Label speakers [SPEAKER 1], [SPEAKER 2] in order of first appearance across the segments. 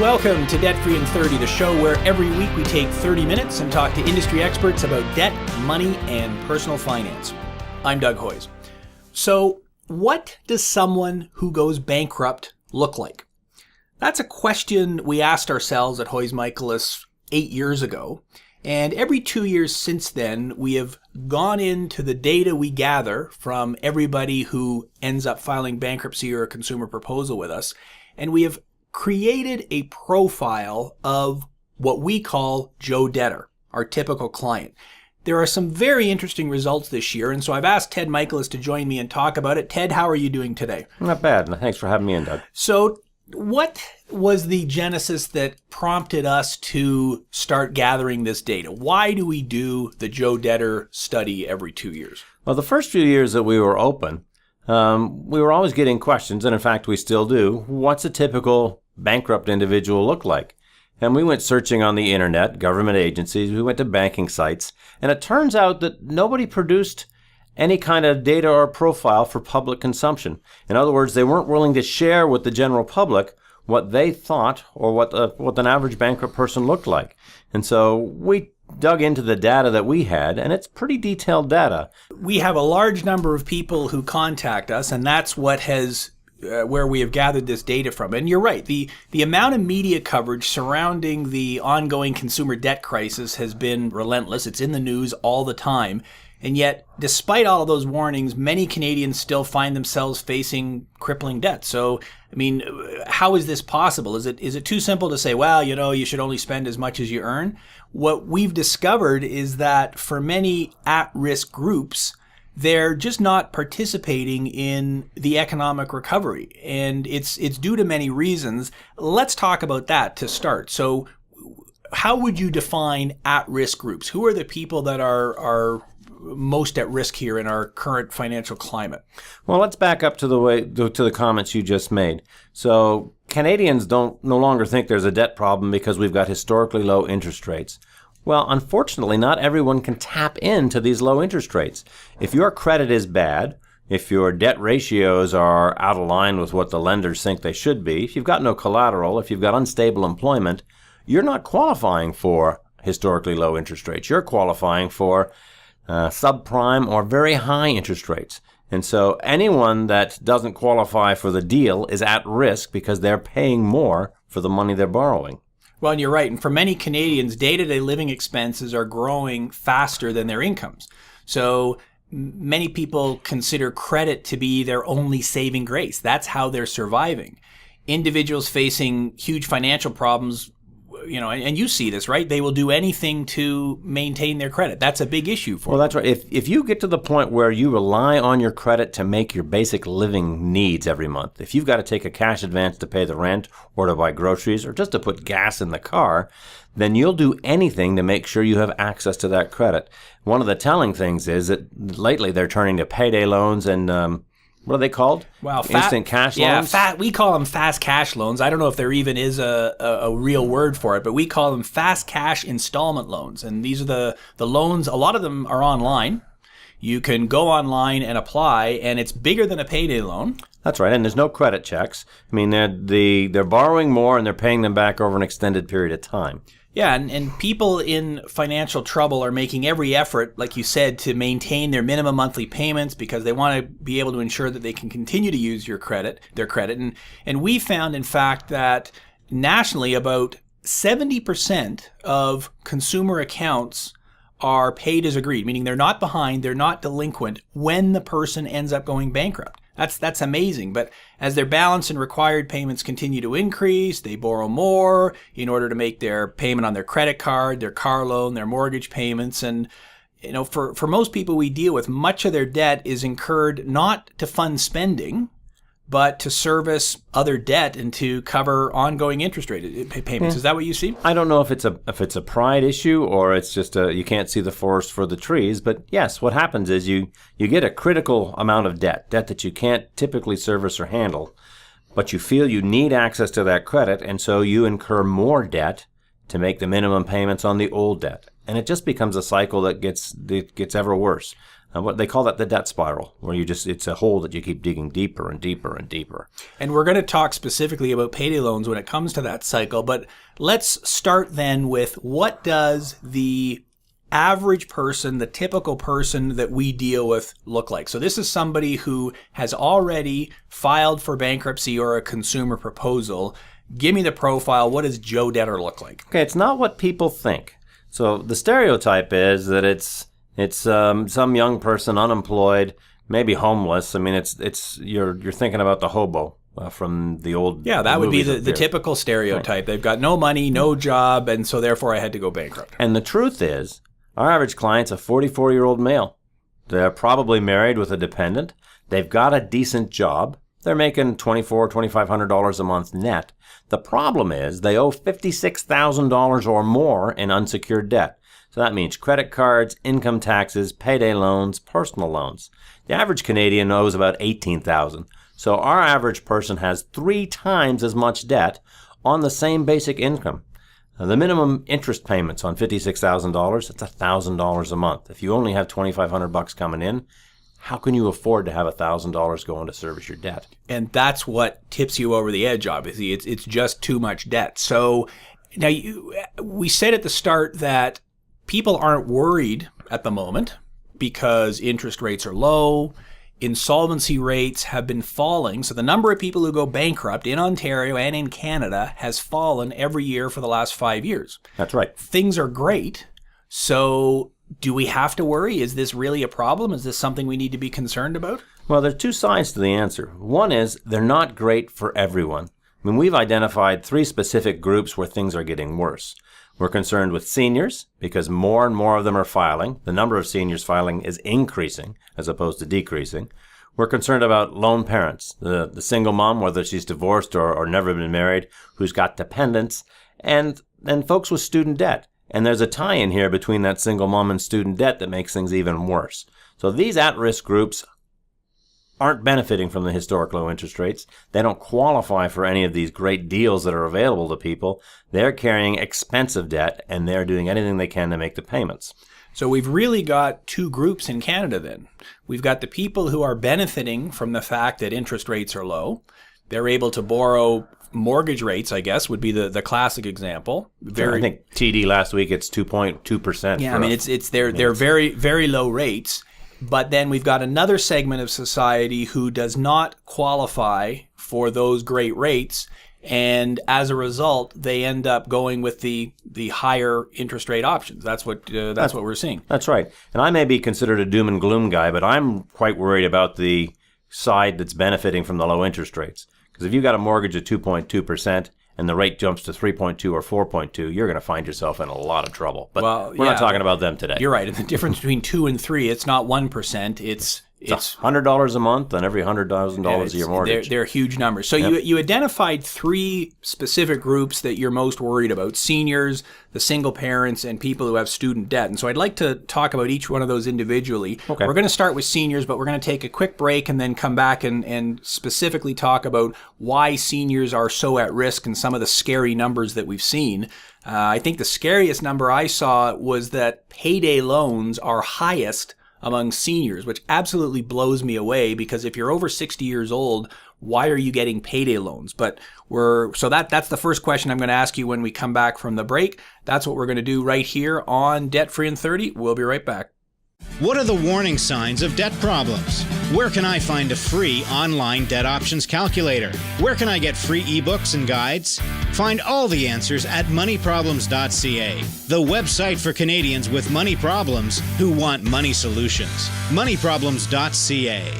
[SPEAKER 1] welcome to Debt Free in 30, the show where every week we take 30 minutes and talk to industry experts about debt, money, and personal finance. I'm Doug Hoyes. So, what does someone who goes bankrupt look like? That's a question we asked ourselves at Hoyes Michaelis 8 years ago. And every 2 years since then, we have gone into the data we gather from everybody who ends up filing bankruptcy or a consumer proposal with us. And we have created a profile of what we call Joe Debtor, our typical client. There are some very interesting results this year, and so I've asked Ted Michaelis to join me and talk about it. Ted, how are you doing today?
[SPEAKER 2] Not bad. Thanks for having me in, Doug.
[SPEAKER 1] So what was the genesis that prompted us to start gathering this data? Why do we do the Joe Debtor study every 2 years?
[SPEAKER 2] Well, the first few years that we were open, we were always getting questions, and in fact we still do. What's a typical bankrupt individual look like? And we went searching on the internet, government agencies, we went to banking sites, and it turns out that nobody produced any kind of data or profile for public consumption. In other words, they weren't willing to share with the general public what they thought or what an average bankrupt person looked like. And so we dug into the data that we had, and it's pretty detailed data.
[SPEAKER 1] We have a large number of people who contact us, and that's what has where we have gathered this data from. And you're right, the amount of media coverage surrounding the ongoing consumer debt crisis has been relentless. It's in the news all the time. And yet, despite all of those warnings, many Canadians still find themselves facing crippling debt. So, I mean, how is this possible? Is it too simple to say, well, you should only spend as much as you earn? What we've discovered is that for many at-risk groups, they're just not participating in the economic recovery. And it's due to many reasons. Let's talk about that to start. So how would you define at-risk groups? Who are the people that are most at risk here in our current financial climate?
[SPEAKER 2] Well, let's back up to the comments you just made. So Canadians no longer think there's a debt problem because we've got historically low interest rates. Well, unfortunately, not everyone can tap into these low interest rates. If your credit is bad, if your debt ratios are out of line with what the lenders think they should be, if you've got no collateral, if you've got unstable employment, you're not qualifying for historically low interest rates. You're qualifying for subprime or very high interest rates. And so anyone that doesn't qualify for the deal is at risk because they're paying more for the money they're borrowing.
[SPEAKER 1] Well, and you're right. And for many Canadians, day-to-day living expenses are growing faster than their incomes. So many people consider credit to be their only saving grace. That's how they're surviving. Individuals facing huge financial problems, and you see this, right? They will do anything to maintain their credit. That's a big issue for them.
[SPEAKER 2] Well, that's right. If you get to the point where you rely on your credit to make your basic living needs every month, if you've got to take a cash advance to pay the rent or to buy groceries or just to put gas in the car, then you'll do anything to make sure you have access to that credit. One of the telling things is that lately they're turning to payday loans and what are they called?
[SPEAKER 1] Wow,
[SPEAKER 2] instant cash loans?
[SPEAKER 1] Yeah, we call them fast cash loans. I don't know if there even is a real word for it, but we call them fast cash installment loans. And these are the loans, a lot of them are online. You can go online and apply, and it's bigger than a payday loan.
[SPEAKER 2] That's right, and there's no credit checks. I mean, they're borrowing more and they're paying them back over an extended period of time.
[SPEAKER 1] Yeah, and people in financial trouble are making every effort, like you said, to maintain their minimum monthly payments because they want to be able to ensure that they can continue to use their credit. And we found, in fact, that nationally about 70% of consumer accounts are paid as agreed, meaning they're not behind, they're not delinquent when the person ends up going bankrupt. That's amazing. But as their balance and required payments continue to increase, they borrow more in order to make their payment on their credit card, their car loan, their mortgage payments. And for most people we deal with, much of their debt is incurred not to fund spending, but to service other debt and to cover ongoing interest rate payments. Is that what you see?
[SPEAKER 2] I don't know if it's a pride issue or it's just you can't see the forest for the trees. But yes, what happens is you get a critical amount of debt that you can't typically service or handle, but you feel you need access to that credit, and so you incur more debt to make the minimum payments on the old debt. And it just becomes a cycle that gets ever worse. What they call that the debt spiral, where it's a hole that you keep digging deeper and deeper and deeper.
[SPEAKER 1] And we're going to talk specifically about payday loans when it comes to that cycle. But let's start then with, what does the average person, the typical person that we deal with, look like? So this is somebody who has already filed for bankruptcy or a consumer proposal. Give me the profile. What does Joe Debtor look like?
[SPEAKER 2] Okay, it's not what people think. So the stereotype is that it's some young person, unemployed, maybe homeless. I mean, you're thinking about the hobo from the old.
[SPEAKER 1] Yeah, that would be the typical stereotype. Right. They've got no money, no job, and so therefore I had to go bankrupt.
[SPEAKER 2] And the truth is, our average client's a 44-year-old male. They're probably married with a dependent. They've got a decent job. They're making $2,400, $2,500 a month net. The problem is they owe $56,000 or more in unsecured debt. So that means credit cards, income taxes, payday loans, personal loans. The average Canadian owes about $18,000. So our average person has 3 times as much debt on the same basic income. Now, the minimum interest payments on $56,000, that's $1,000 a month. If you only have $2,500 coming in, how can you afford to have $1,000 going to service your debt?
[SPEAKER 1] And that's what tips you over the edge, obviously. It's just too much debt. So now we said at the start that people aren't worried at the moment because interest rates are low. Insolvency rates have been falling. So the number of people who go bankrupt in Ontario and in Canada has fallen every year for the last 5 years.
[SPEAKER 2] That's right.
[SPEAKER 1] Things are great. So do we have to worry? Is this really a problem? Is this something we need to be concerned about?
[SPEAKER 2] Well, there's 2 sides to the answer. One is they're not great for everyone. I mean, we've identified 3 specific groups where things are getting worse. We're concerned with seniors because more and more of them are filing. The number of seniors filing is increasing as opposed to decreasing. We're concerned about lone parents, the single mom, whether she's divorced or never been married, who's got dependents, and folks with student debt. And there's a tie-in here between that single mom and student debt that makes things even worse. So these at-risk groups aren't benefiting from the historic low interest rates. They don't qualify for any of these great deals that are available to people. They're carrying expensive debt, and they're doing anything they can to make the payments.
[SPEAKER 1] So we've really got 2 groups in Canada then. We've got the people who are benefiting from the fact that interest rates are low. They're able to borrow. Mortgage rates, I guess, would be the classic example.
[SPEAKER 2] I think TD last week, it's 2.2%.
[SPEAKER 1] Yeah, I mean, they're very, very low rates. But then we've got another segment of society who does not qualify for those great rates, and as a result, they end up going with the higher interest rate options. That's what we're seeing.
[SPEAKER 2] That's right. And I may be considered a doom and gloom guy, but I'm quite worried about the side that's benefiting from the low interest rates. Because if you've got a mortgage at 2.2% and the rate jumps to 3.2 or 4.2, you're going to find yourself in a lot of trouble. But we're not talking about them today.
[SPEAKER 1] You're right. And the difference between 2 and 3, it's not 1%. It's
[SPEAKER 2] $100 a month on every $100,000 of your mortgage.
[SPEAKER 1] They're huge numbers. So you identified 3 specific groups that you're most worried about: seniors, the single parents, and people who have student debt. And so I'd like to talk about each one of those individually.
[SPEAKER 2] Okay.
[SPEAKER 1] We're going to start with seniors, but we're going to take a quick break and then come back and specifically talk about why seniors are so at risk and some of the scary numbers that we've seen. I think the scariest number I saw was that payday loans are highest among seniors, which absolutely blows me away, because if you're over 60 years old, why are you getting payday loans? But that's the first question I'm going to ask you when we come back from the break. That's what we're going to do right here on Debt Free in 30. We'll be right back.
[SPEAKER 3] What are the warning signs of debt problems? Where can I find a free online debt options calculator? Where can I get free ebooks and guides? Find all the answers at moneyproblems.ca, the website for Canadians with money problems who want money solutions. moneyproblems.ca.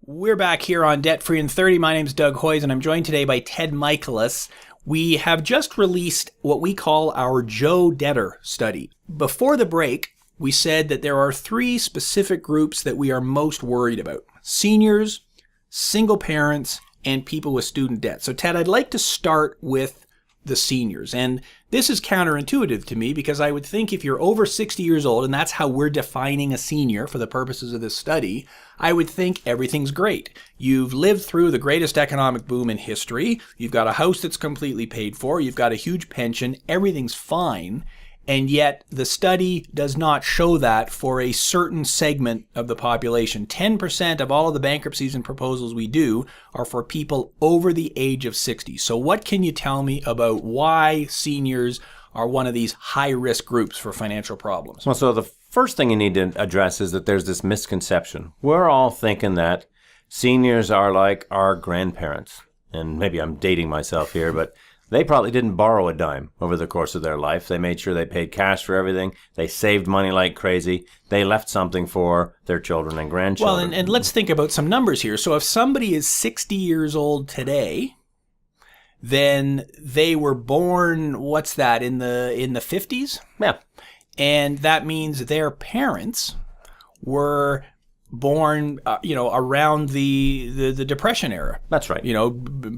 [SPEAKER 1] We're back here on Debt Free in 30. My name's Doug Hoyes, and I'm joined today by Ted Michaelis. We have just released what we call our Joe Debtor study. Before the break, we said that there are 3 specific groups that we are most worried about: seniors, single parents, and people with student debt. So Ted, I'd like to start with the seniors. And this is counterintuitive to me, because I would think if you're over 60 years old, and that's how we're defining a senior for the purposes of this study, I would think everything's great. You've lived through the greatest economic boom in history. You've got a house that's completely paid for. You've got a huge pension. Everything's fine. And yet the study does not show that for a certain segment of the population. 10% of all of the bankruptcies and proposals we do are for people over the age of 60. So what can you tell me about why seniors are one of these high-risk groups for financial problems?
[SPEAKER 2] Well, so the first thing you need to address is that there's this misconception. We're all thinking that seniors are like our grandparents. And maybe I'm dating myself here, but they probably didn't borrow a dime over the course of their life. They made sure they paid cash for everything. They saved money like crazy. They left something for their children and grandchildren.
[SPEAKER 1] Well, and let's think about some numbers here. So if somebody is 60 years old today, then they were born, what's that, in the 50s?
[SPEAKER 2] Yeah.
[SPEAKER 1] And that means their parents were born, around the Depression era.
[SPEAKER 2] That's right.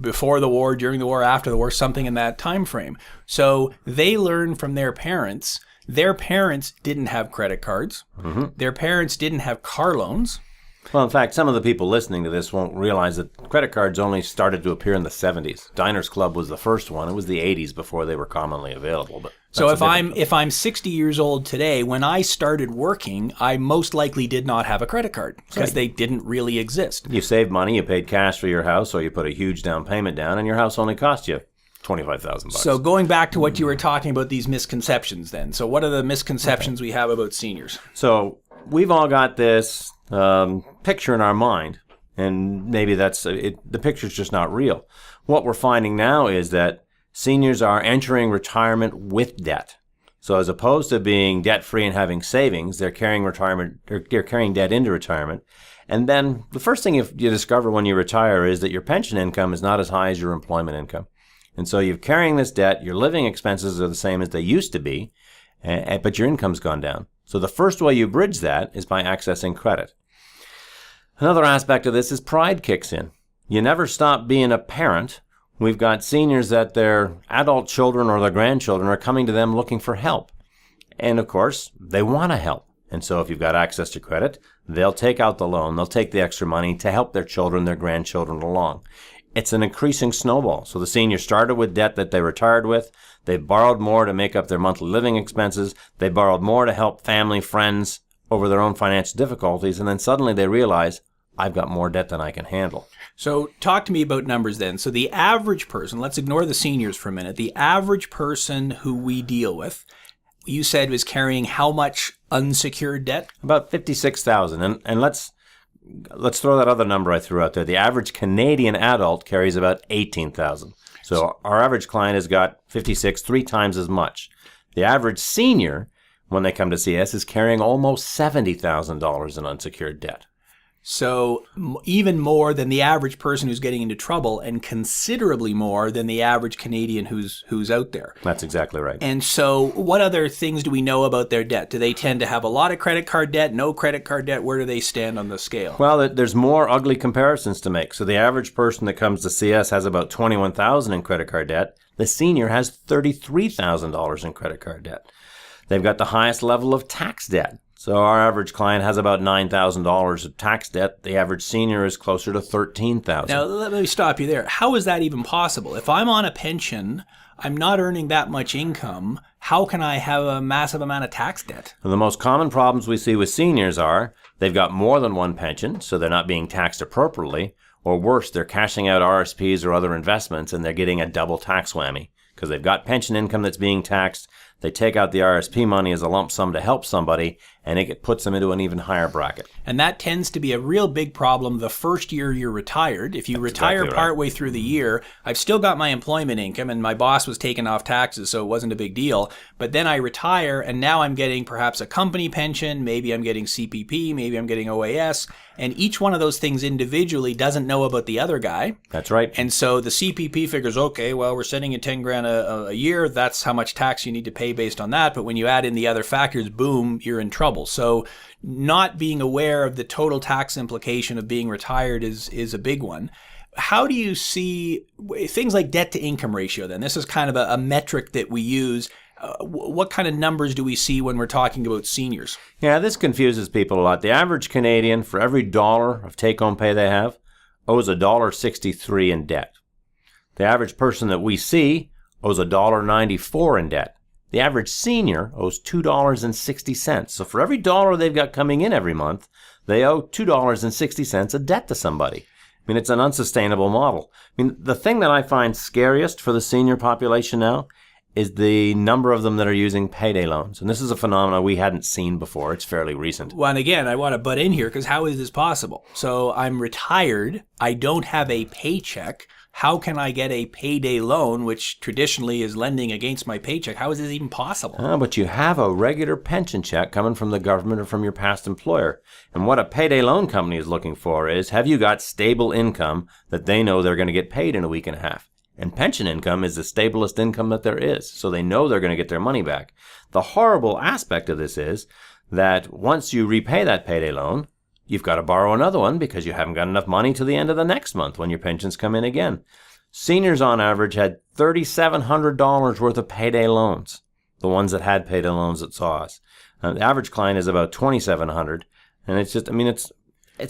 [SPEAKER 1] Before the war, during the war, after the war, something in that time frame. So they learned from their parents. Their parents didn't have credit cards. Mm-hmm. Their parents didn't have car loans.
[SPEAKER 2] Well, in fact, some of the people listening to this won't realize that credit cards only started to appear in the 70s. Diners Club was the first one. It was the 80s before they were commonly available. But
[SPEAKER 1] so if I'm 60 years old today, when I started working, I most likely did not have a credit card because they didn't really exist.
[SPEAKER 2] You saved money, you paid cash for your house, or you put a huge down payment down, and your house only cost you $25,000.
[SPEAKER 1] So going back to what you were talking about, these misconceptions then. So what are the misconceptions we have about seniors?
[SPEAKER 2] So we've all got this picture in our mind, and maybe the picture's just not real. What we're finding now is that seniors are entering retirement with debt. So as opposed to being debt-free and having savings, they're carrying debt into retirement. And then the first thing you discover when you retire is that your pension income is not as high as your employment income. And so you're carrying this debt, your living expenses are the same as they used to be, but your income's gone down. So the first way you bridge that is by accessing credit. Another aspect of this is pride kicks in. You never stop being a parent. We've got seniors that their adult children or their grandchildren are coming to them looking for help. And of course, they want to help. And so if you've got access to credit, they'll take out the loan, they'll take the extra money to help their children, their grandchildren along. It's an increasing snowball. So the senior started with debt that they retired with. They borrowed more to make up their monthly living expenses. They borrowed more to help family, friends over their own financial difficulties. And then suddenly they realize, I've got more debt than I can handle.
[SPEAKER 1] So talk to me about numbers then. So the average person, let's ignore the seniors for a minute. The average person who we deal with, you said was carrying how much unsecured debt?
[SPEAKER 2] About $56,000. And let's throw that other number I threw out there. The average Canadian adult carries about $18,000. So our average client has got 56, 3 times as much. The average senior, when they come to see us, is carrying almost $70,000 in unsecured debt.
[SPEAKER 1] So even more than the average person who's getting into trouble, and considerably more than the average Canadian who's out there.
[SPEAKER 2] That's exactly right.
[SPEAKER 1] And so what other things do we know about their debt? Do they tend to have a lot of credit card debt, no credit card debt? Where do they stand on the scale?
[SPEAKER 2] Well, there's more ugly comparisons to make. So the average person that comes to see us has about $21,000 in credit card debt. The senior has $33,000 in credit card debt. They've got the highest level of tax debt. So our average client has about $9,000 of tax debt. The average senior is closer to $13,000.
[SPEAKER 1] Now, let me stop you there. How is that even possible? If I'm on a pension, I'm not earning that much income. How can I have a massive amount of tax debt?
[SPEAKER 2] Well, the most common problems we see with seniors are they've got more than one pension, so they're not being taxed appropriately, or worse, they're cashing out RSPs or other investments and they're getting a double tax whammy because they've got pension income that's being taxed. They take out the RSP money as a lump sum to help somebody, and it puts them into an even higher bracket.
[SPEAKER 1] And that tends to be a real big problem the first year you're retired. If you retire partway through the year, I've still got my employment income, and my boss was taking off taxes, so it wasn't a big deal. But then I retire, and now I'm getting perhaps a company pension, maybe I'm getting CPP, maybe I'm getting OAS, and each one of those things individually doesn't know about the other guy.
[SPEAKER 2] That's right.
[SPEAKER 1] And so the CPP figures, okay, well, we're sending you 10 grand a year. That's how much tax you need to pay based on that. But when you add in the other factors, boom, you're in trouble. So not being aware of the total tax implication of being retired is a big one. How do you see things like debt to income ratio then? This is kind of a metric that we use. What kind of numbers do we see when we're talking about seniors?
[SPEAKER 2] Yeah, this confuses people a lot. The average Canadian, for every dollar of take-home pay they have, owes $1.63 in debt. The average person that we see owes $1.94 in debt. The average senior owes $2.60. So for every dollar they've got coming in every month, they owe $2.60 of debt to somebody. I mean, it's an unsustainable model. I mean, the thing that I find scariest for the senior population now is the number of them that are using payday loans. And this is a phenomenon we hadn't seen before. It's fairly recent.
[SPEAKER 1] Well, and again, I want to butt in here because how is this possible? So I'm retired. I don't have a paycheck. How can I get a payday loan, which traditionally is lending against my paycheck? How is this even possible?
[SPEAKER 2] But you have a regular pension check coming from the government or from your past employer. And what a payday loan company is looking for is, have you got stable income that they know they're going to get paid in a week and a half? And pension income is the stablest income that there is, so they know they're going to get their money back. The horrible aspect of this is that once you repay that payday loan, you've got to borrow another one because you haven't got enough money to the end of the next month when your pensions come in again. Seniors on average had $3,700 worth of payday loans, the ones that had payday loans that saw us. The average client is about $2,700, and it's just, I mean, it's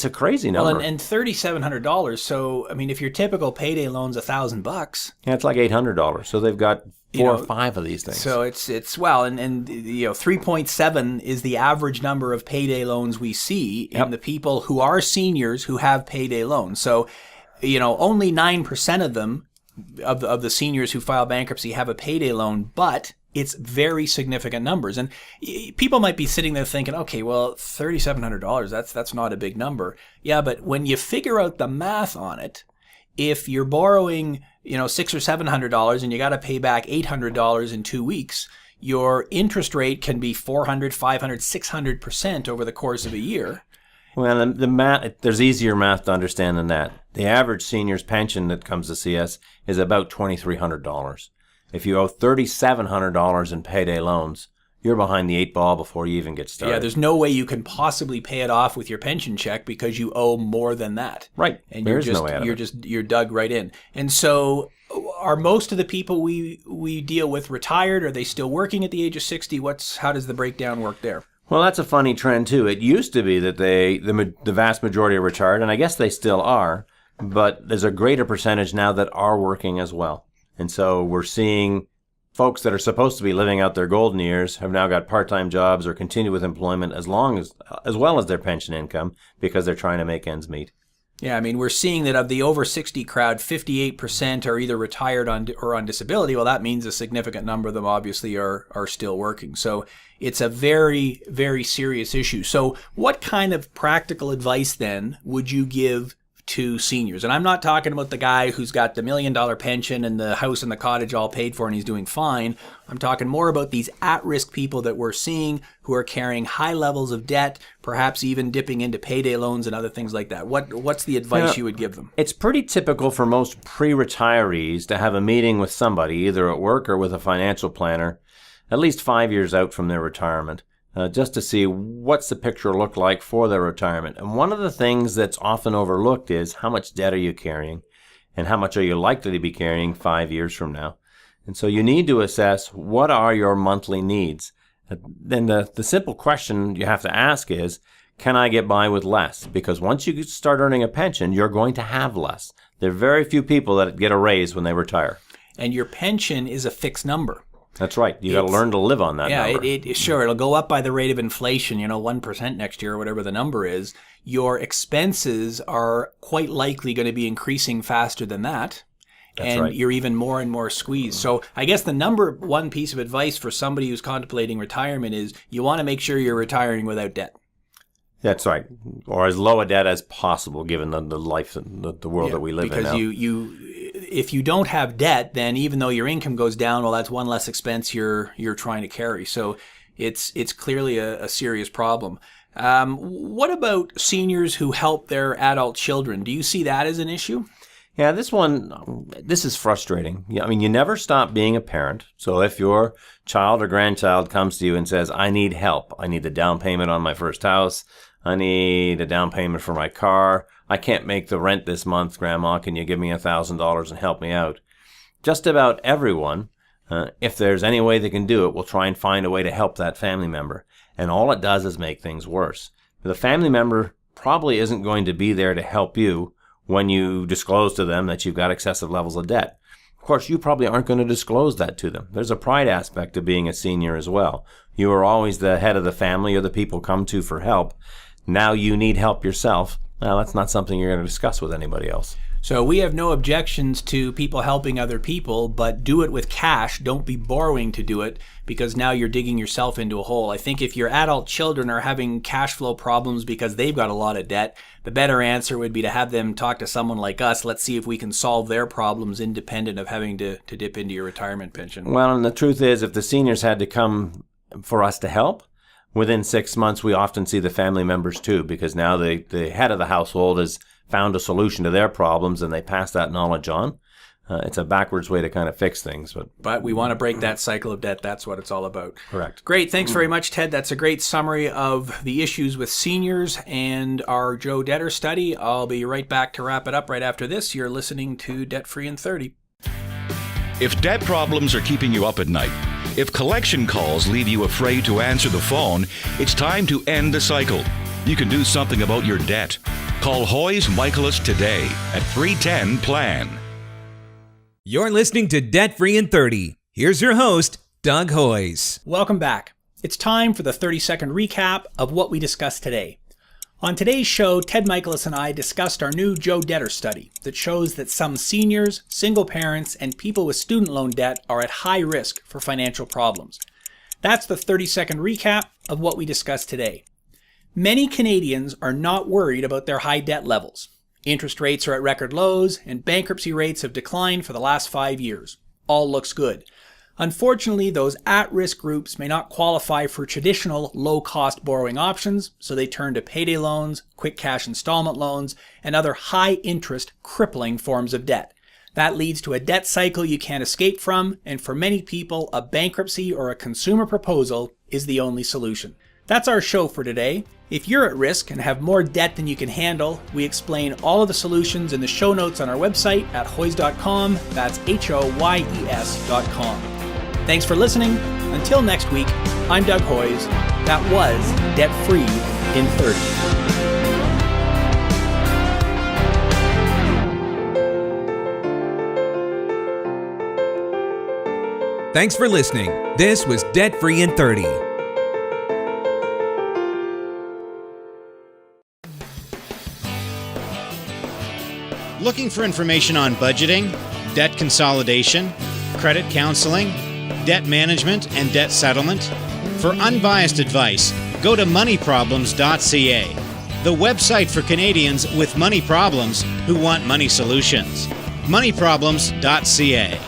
[SPEAKER 2] a crazy number.
[SPEAKER 1] Well, and $3,700. So, I mean, if your typical payday loan's $1,000,
[SPEAKER 2] yeah, it's like $800. So they've got four or five of these things.
[SPEAKER 1] So it's well, and 3.7 is the average number of payday loans we see in the people who are seniors who have payday loans. So, only 9% of them of the seniors who file bankruptcy have a payday loan, but it's very significant numbers. And people might be sitting there thinking, okay, well, $3,700, that's not a big number. Yeah, but when you figure out the math on it, if you're borrowing, $600 or $700 and you got to pay back $800 in 2 weeks, your interest rate can be 400, 500, 600% over the course of a year.
[SPEAKER 2] Well, the math, there's easier math to understand than that. The average senior's pension that comes to see us is about $2,300. If you owe $3,700 in payday loans, you're behind the 8 ball before you even get started.
[SPEAKER 1] Yeah, there's no way you can possibly pay it off with your pension check because you owe more than that.
[SPEAKER 2] Right.
[SPEAKER 1] And
[SPEAKER 2] There's no way out of it.
[SPEAKER 1] You're dug right in. And so are most of the people we deal with retired? Are they still working at the age of 60? How does the breakdown work there?
[SPEAKER 2] Well, that's a funny trend too. It used to be that the vast majority are retired, and I guess they still are, but there's a greater percentage now that are working as well. And so we're seeing folks that are supposed to be living out their golden years have now got part-time jobs or continue with employment as well as their pension income because they're trying to make ends meet.
[SPEAKER 1] Yeah, I mean, we're seeing that of the over 60 crowd, 58% are either retired or on disability. Well, that means a significant number of them obviously are still working. So it's a very, very serious issue. So what kind of practical advice then would you give to seniors? And I'm not talking about the guy who's got the $1 million pension and the house and the cottage all paid for and he's doing fine. I'm talking more about these at-risk people that we're seeing who are carrying high levels of debt, perhaps even dipping into payday loans and other things like that. What's the advice you would give them?
[SPEAKER 2] It's pretty typical for most pre-retirees to have a meeting with somebody, either at work or with a financial planner, at least 5 years out from their retirement. Just to see what's the picture look like for their retirement. And one of the things that's often overlooked is how much debt are you carrying and how much are you likely to be carrying 5 years from now. And so you need to assess what are your monthly needs. Then the simple question you have to ask is, can I get by with less? Because once you start earning a pension, you're going to have less. There are very few people that get a raise when they retire.
[SPEAKER 1] And your pension is a fixed number.
[SPEAKER 2] That's right. You got to learn to live on that number.
[SPEAKER 1] Yeah, sure. It'll go up by the rate of inflation, 1% next year or whatever the number is. Your expenses are quite likely going to be increasing faster than that.
[SPEAKER 2] That's right.
[SPEAKER 1] You're even more and more squeezed. So I guess the number one piece of advice for somebody who's contemplating retirement is you want to make sure you're retiring without debt.
[SPEAKER 2] That's right. Or as low a debt as possible, given the life, the world that we live in now.
[SPEAKER 1] Because if you don't have debt, then even though your income goes down, well, that's one less expense you're trying to carry. So it's clearly a serious problem. What about seniors who help their adult children? Do you see that as an issue?
[SPEAKER 2] Yeah, this is frustrating. I mean, you never stop being a parent. So if your child or grandchild comes to you and says, I need help, I need the down payment on my first house, I need a down payment for my car, I can't make the rent this month, Grandma, can you give me $1,000 and help me out? Just about everyone, if there's any way they can do it, will try and find a way to help that family member. And all it does is make things worse. The family member probably isn't going to be there to help you when you disclose to them that you've got excessive levels of debt. Of course, you probably aren't going to disclose that to them. There's a pride aspect to being a senior as well. You are always the head of the family or the people come to for help. Now you need help yourself. Well, that's not something you're going to discuss with anybody else.
[SPEAKER 1] So we have no objections to people helping other people, but do it with cash. Don't be borrowing to do it, because now you're digging yourself into a hole. I think if your adult children are having cash flow problems because they've got a lot of debt, the better answer would be to have them talk to someone like us. Let's see if we can solve their problems independent of having to dip into your retirement pension.
[SPEAKER 2] Well, and the truth is, if the seniors had to come for us to help, within 6 months we often see the family members too, because now the head of the household has found a solution to their problems and they pass that knowledge on. It's a backwards way to kind of fix things.
[SPEAKER 1] But we want to break that cycle of debt. That's what it's all about.
[SPEAKER 2] Correct.
[SPEAKER 1] Great. Thanks very much, Ted. That's a great summary of the issues with seniors and our Joe Debtor study. I'll be right back to wrap it up right after this. You're listening to Debt Free in 30.
[SPEAKER 4] If debt problems are keeping you up at night, if collection calls leave you afraid to answer the phone, it's time to end the cycle. You can do something about your debt. Call Hoyes Michaelis today at 310-PLAN.
[SPEAKER 5] You're listening to Debt Free in 30. Here's your host, Doug Hoyes.
[SPEAKER 1] Welcome back. It's time for the 30-second recap of what we discussed today. On today's show, Ted Michaelis and I discussed our new Joe Debtor study that shows that some seniors, single parents, and people with student loan debt are at high risk for financial problems. That's the 30-second recap of what we discussed today. Many Canadians are not worried about their high debt levels. Interest rates are at record lows, and bankruptcy rates have declined for the last 5 years. All looks good. Unfortunately, those at-risk groups may not qualify for traditional low-cost borrowing options, so they turn to payday loans, quick cash installment loans, and other high-interest, crippling forms of debt. That leads to a debt cycle you can't escape from, and for many people, a bankruptcy or a consumer proposal is the only solution. That's our show for today. If you're at risk and have more debt than you can handle, we explain all of the solutions in the show notes on our website at hoyes.com. That's HOYES.com. Thanks for listening. Until next week, I'm Doug Hoyes. That was Debt Free in 30.
[SPEAKER 5] Thanks for listening. This was Debt Free in 30.
[SPEAKER 3] Looking for information on budgeting, debt consolidation, credit counseling, debt management, and debt settlement? For unbiased advice, go to moneyproblems.ca, the website for Canadians with money problems who want money solutions. moneyproblems.ca.